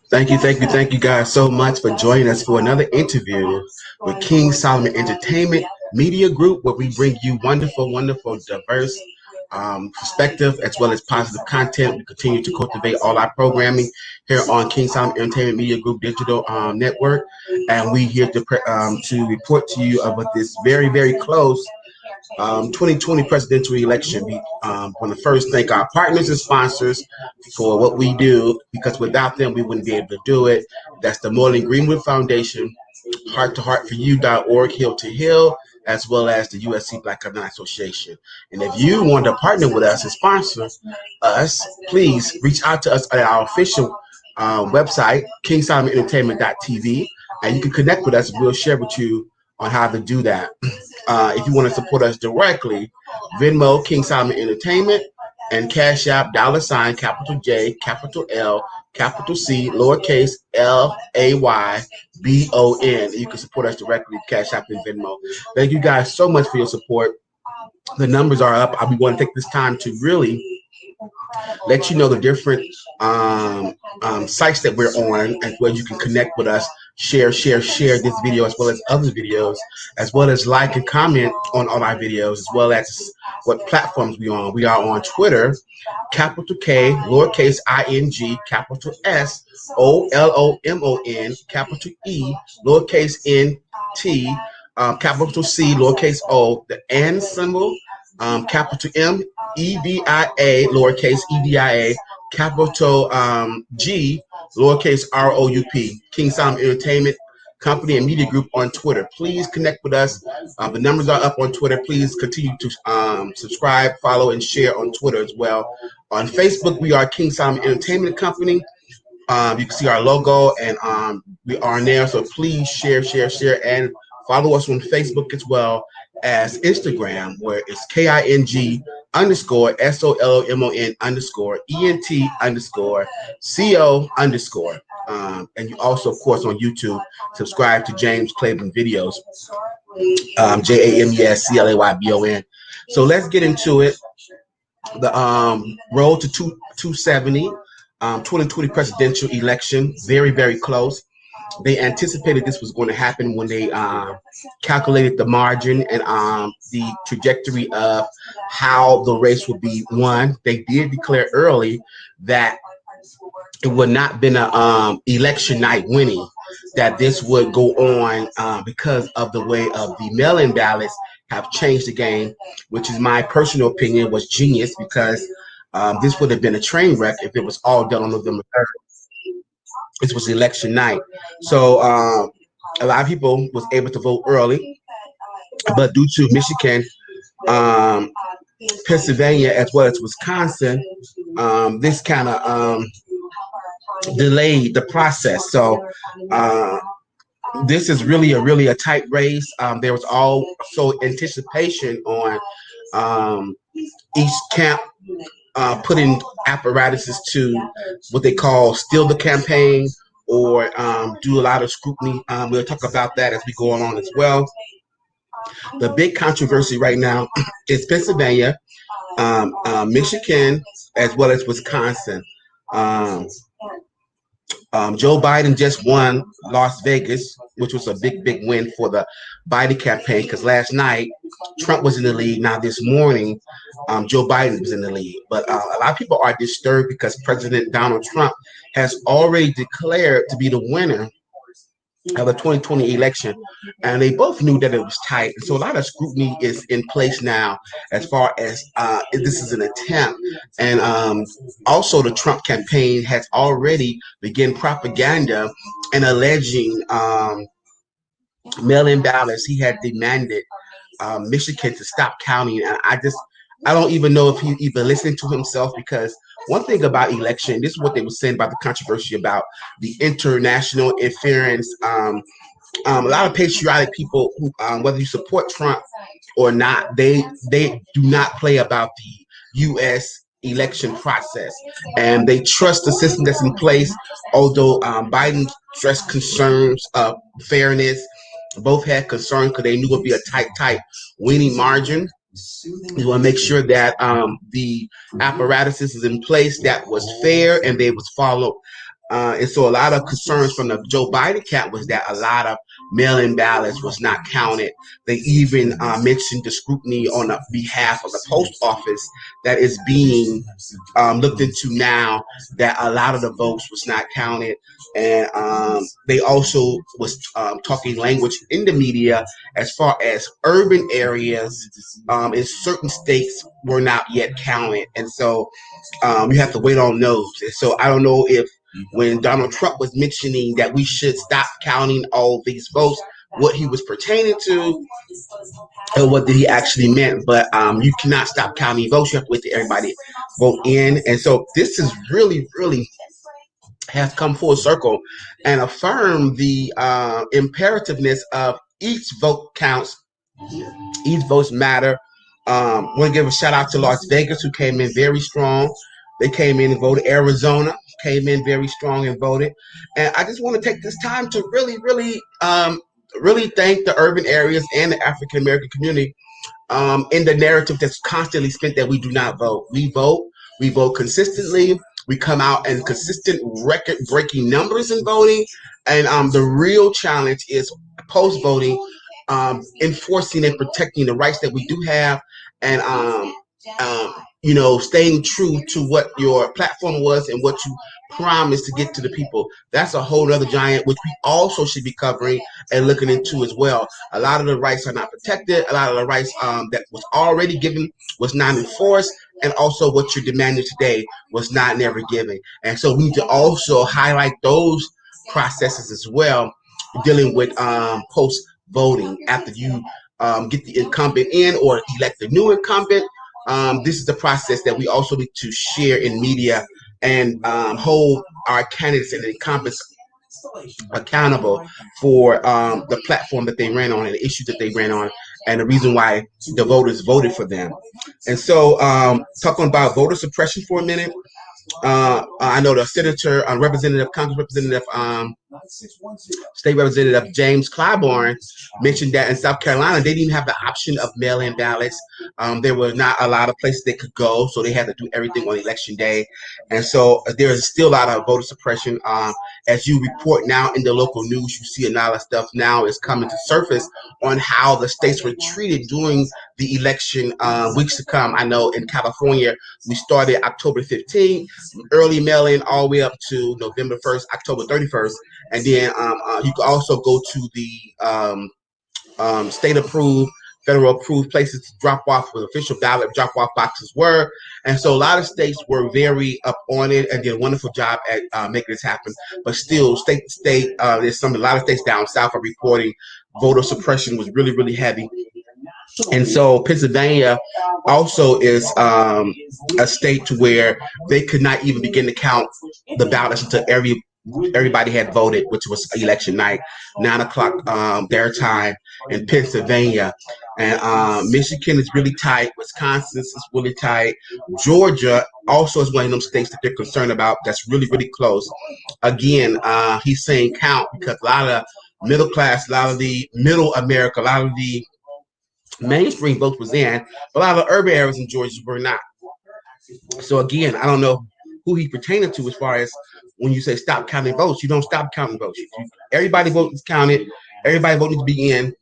Thank you guys so much for joining us for another interview with King Solomon Entertainment Media Group, where we bring you wonderful, diverse perspective as well as positive content. We continue to cultivate all our programming here on King Solomon Entertainment Media Group Digital Network, and we here to report to you about this very close 2020 presidential election. We want to first thank our partners and sponsors for what we do, because without them, we wouldn't be able to do it. That's the Moreland Greenwood Foundation, Heart to Heart for You.org, Hill to Hill, as well as the USC Black Alumni Association. And if you want to partner with us and sponsor us, please reach out to us at our official website, kingsolomonentertainment.tv, and you can connect with us. We'll share with you on how to do that. If you want to support us directly, Venmo, King Solomon Entertainment, and Cash App, $ capital J, capital L, capital C, lowercase LAYBON. You can support us directly, Cash App and Venmo. Thank you guys so much for your support. The numbers are up. We want to take this time to really let you know the different sites that we're on and where you can connect with us, share this video as well as other videos, as well as like and comment on all our videos, as well as what platforms we on. We are on Twitter, capital K, lowercase ing, capital S, OLOMON, capital E, lowercase NT, capital C, lowercase O, the N symbol, capital M, EDIA, lowercase EDIA, capital G, lowercase ROUP, King Solomon Entertainment Company and Media Group on Twitter. Please connect with us. The numbers are up on Twitter. Please continue to subscribe, follow, and share on Twitter as well. On Facebook, we are King Solomon Entertainment Company. You can see our logo, and we are on there. So please share, and follow us on Facebook as well as Instagram, where it's KING _ SOLOMON _ ENT _ CO _ and you also, of course, on YouTube, subscribe to James Claiborne Videos, JAMESCLAYBON. So let's get into it. The road to 270, 2020 presidential election, very close. They anticipated this was going to happen when they calculated the margin and the trajectory of how the race would be won. They did declare early that it would not been a election night winning, that this would go on because of the way of the mail-in ballots have changed the game, which is my personal opinion was genius, because this would have been a train wreck if it was all done on November 3rd. This was election night. So a lot of people was able to vote early, but due to Michigan, Pennsylvania, as well as Wisconsin, this kind of delayed the process. So this is really a tight race. There was also anticipation on each camp putting apparatuses to what they call steal the campaign or do a lot of scrutiny. We'll talk about that as we go on as well. The big controversy right now is Pennsylvania, Michigan, as well as Wisconsin. Joe Biden just won Las Vegas, which was a big win for the Biden campaign, because last night Trump was in the lead. Now this morning, Joe Biden was in the lead. But a lot of people are disturbed because President Donald Trump has already declared to be the winner of the 2020 election, and they both knew that it was tight. And so a lot of scrutiny is in place now as far as this is an attempt. And also the Trump campaign has already begun propaganda and alleging mail-in ballots. He had demanded Michigan to stop counting, and I don't even know if he even listening to himself, because one thing about election, this is what they were saying about the controversy about the international interference. A lot of patriotic people, who, whether you support Trump or not, they do not play about the U.S. election process, and they trust the system that's in place. Although Biden stressed concerns of fairness, both had concerns because they knew it would be a tight winning margin. You want to make sure that the apparatuses is in place that was fair and they was followed. And so a lot of concerns from the Joe Biden camp was that a lot of mail-in ballots was not counted. They even mentioned the scrutiny on the behalf of the post office that is being looked into now, that a lot of the votes was not counted. And they also was talking language in the media as far as urban areas in certain states were not yet counted. And so you have to wait on those. And so I don't know if when Donald Trump was mentioning that we should stop counting all these votes, what he was pertaining to, or what did he actually meant. But you cannot stop counting votes. You have to wait till everybody vote in. And so this is really, really has come full circle and affirmed the imperativeness of each vote counts, each votes matter. Want to give a shout out to Las Vegas, who came in very strong. They came in and voted. Arizona came in very strong and voted. And I just want to take this time to really, really, really thank the urban areas and the African American community in the narrative that's constantly spent that we do not vote. We vote consistently. We come out in consistent record-breaking numbers in voting. And the real challenge is post-voting, enforcing and protecting the rights that we do have, and staying true to what your platform was and what you promised to get to the people. That's a whole other giant, which we also should be covering and looking into as well. A lot of the rights are not protected. A lot of the rights that was already given was not enforced. And also what you're demanding today was not never given. And so we need to also highlight those processes as well, dealing with post voting after you get the incumbent in or elect the new incumbent. This is the process that we also need to share in media and hold our candidates and incumbents accountable for the platform that they ran on and the issues that they ran on and the reason why the voters voted for them. And so talking about voter suppression for a minute, I know the senator, representative, Congress representative, state representative James Clyburn mentioned that in South Carolina, they didn't have the option of mail-in ballots. There were not a lot of places they could go, so they had to do everything on election day. And so there is still a lot of voter suppression. As you report now in the local news, you see a lot of stuff now is coming to surface on how the states were treated during the election weeks to come. I know in California, we started October 15th, early mail-in all the way up to November 1st, October 31st. And then you can also go to the state-approved, federal-approved places to drop off with official ballot drop-off boxes were. And so a lot of states were very up on it and did a wonderful job at making this happen. But still, state to state, there's a lot of states down south are reporting voter suppression was really, really heavy. And so Pennsylvania also is a state to where they could not even begin to count the ballots until everybody had voted, which was election night, 9 o'clock their time in Pennsylvania. And Michigan is really tight. Wisconsin is really tight. Georgia also is one of them states that they're concerned about. That's really, really close. Again, he's saying count because a lot of middle class, a lot of the middle America, a lot of the mainstream votes was in, but a lot of the urban areas in Georgia were not. So again, I don't know who he pertaining to as far as when you say stop counting votes. You don't stop counting votes. Everybody vote is counted. Everybody vote needs to be in.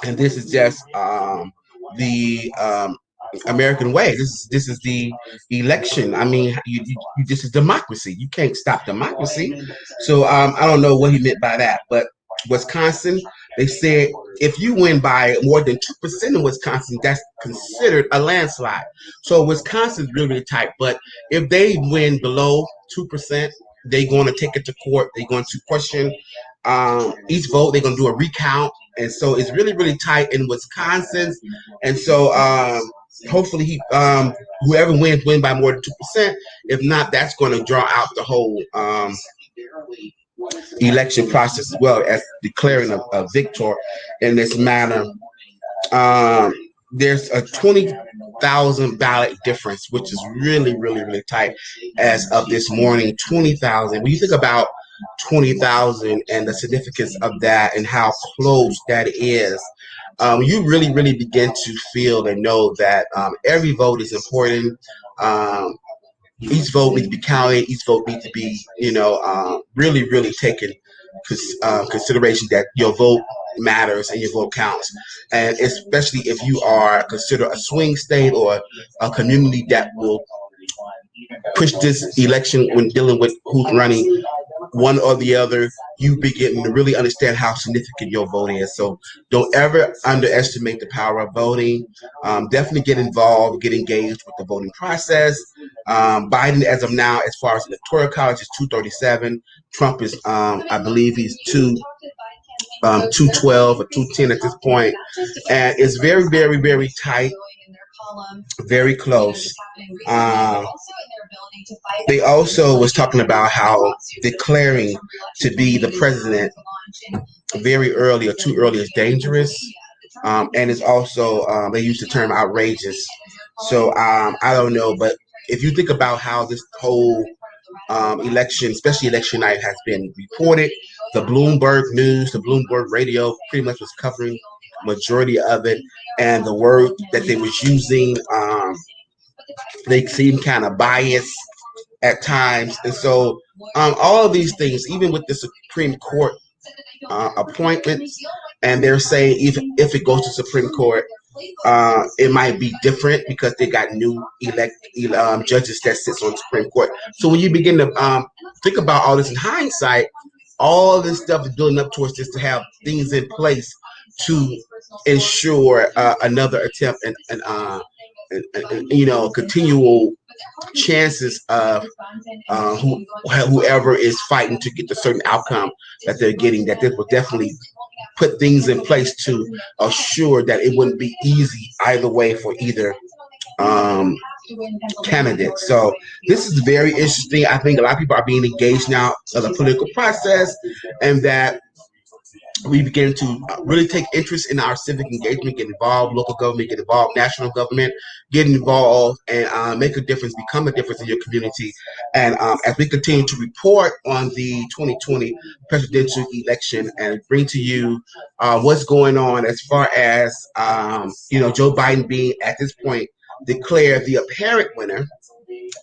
And this is just the American way. This is the election. I mean, this is democracy. You can't stop democracy. So I don't know what he meant by that. But Wisconsin, they said if you win by more than 2% in Wisconsin, that's considered a landslide. So Wisconsin's really, really tight. But if they win below 2%, they're going to take it to court. They're going to question each vote. They're going to do a recount. And so it's really, really tight in Wisconsin. And so hopefully whoever win by more than 2%. If not, that's going to draw out the whole election process as well as declaring a victor in this matter. There's a 20,000 ballot difference, which is really, really, really tight as of this morning. 20,000. When you think about 20,000 and the significance of that and how close that is, you really, really begin to feel and know that every vote is important. Um, each vote needs to be counted. Each vote needs to be, really, really taken consideration that your vote matters and your vote counts. And especially if you are considered a swing state or a community that will push this election when dealing with who's running one or the other, you begin to really understand how significant your vote is. So don't ever underestimate the power of voting. Definitely get involved, get engaged with the voting process. Biden, as of now, as far as electoral college, is 237. Trump is, I believe, he's 212 or 210 at this point, and it's very, very, very tight, very close. Um, they also was talking about how declaring to be the president very early or too early is dangerous. And it's also, they use the term outrageous. So I don't know, but if you think about how this whole election, especially election night, has been reported, the Bloomberg News, the Bloomberg Radio pretty much was covering majority of it, and the word that they was using, they seemed kind of biased at times. And so all of these things, even with the Supreme Court appointments, and they're saying if it goes to Supreme Court, it might be different because they got new judges that sits on the Supreme Court. So when you begin to think about all this in hindsight, all this stuff is building up towards this to have things in place to ensure another attempt and continual chances of whoever is fighting to get the certain outcome that they're getting, that this will definitely put things in place to assure that it wouldn't be easy either way for either candidate. So this is very interesting. I think a lot of people are being engaged now in the political process, and that we begin to really take interest in our civic engagement, get involved, local government, get involved, national government, get involved, and make a difference, become a difference in your community. And as we continue to report on the 2020 presidential election and bring to you what's going on as far as, Joe Biden being at this point declared the apparent winner.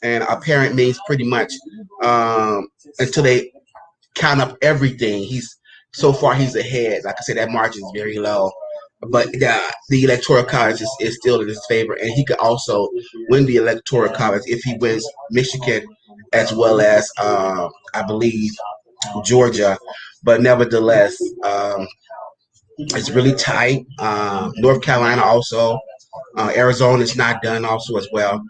And apparent means pretty much until they count up everything. So far he's ahead. Like I said, that margin is very low, but the electoral college is still in his favor, and he could also win the electoral college if he wins Michigan as well as I believe Georgia. But nevertheless, it's really tight. North Carolina also, Arizona is not done also as well,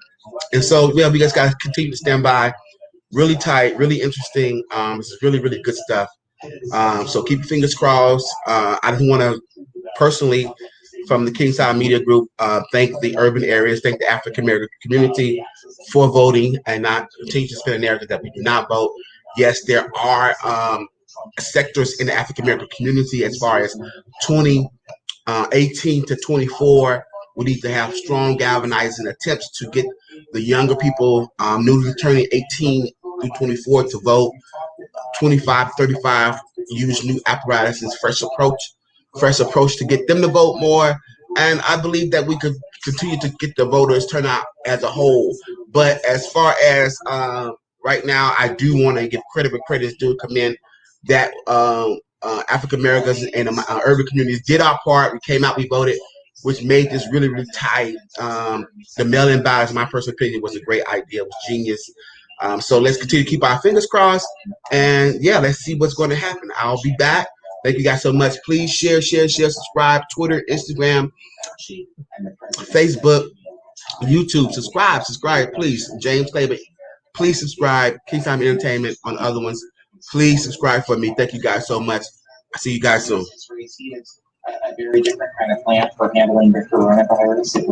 and so yeah, we just got to continue to stand by. Really tight, really interesting. This is really, really good stuff. So keep your fingers crossed. I just want to personally, from the Kingside Media Group, thank the urban areas, thank the African American community for voting and not continue to spin a narrative that we do not vote. Yes, there are sectors in the African American community as far as 2018 to 24. We need to have strong galvanizing attempts to get the younger people newly turning 18 through 24 to vote. 25, 35, use new apparatuses, fresh approach to get them to vote more. And I believe that we could continue to get the voters turnout as a whole. But as far as right now, I do want to give credit where credit is due, commend that African Americans and urban communities did our part. We came out, we voted, which made this really, really tight. The mail-in ballots, in my personal opinion, was a great idea. It was genius. So let's continue to keep our fingers crossed, and yeah, let's see what's going to happen. I'll be back. Thank you guys so much. Please share, subscribe, Twitter, Instagram, Facebook, YouTube. Subscribe, please. James Claver, please subscribe. Kingtime Entertainment on the other ones. Please subscribe for me. Thank you guys so much. I'll see you guys soon. A very different kind of plant for handling the coronavirus.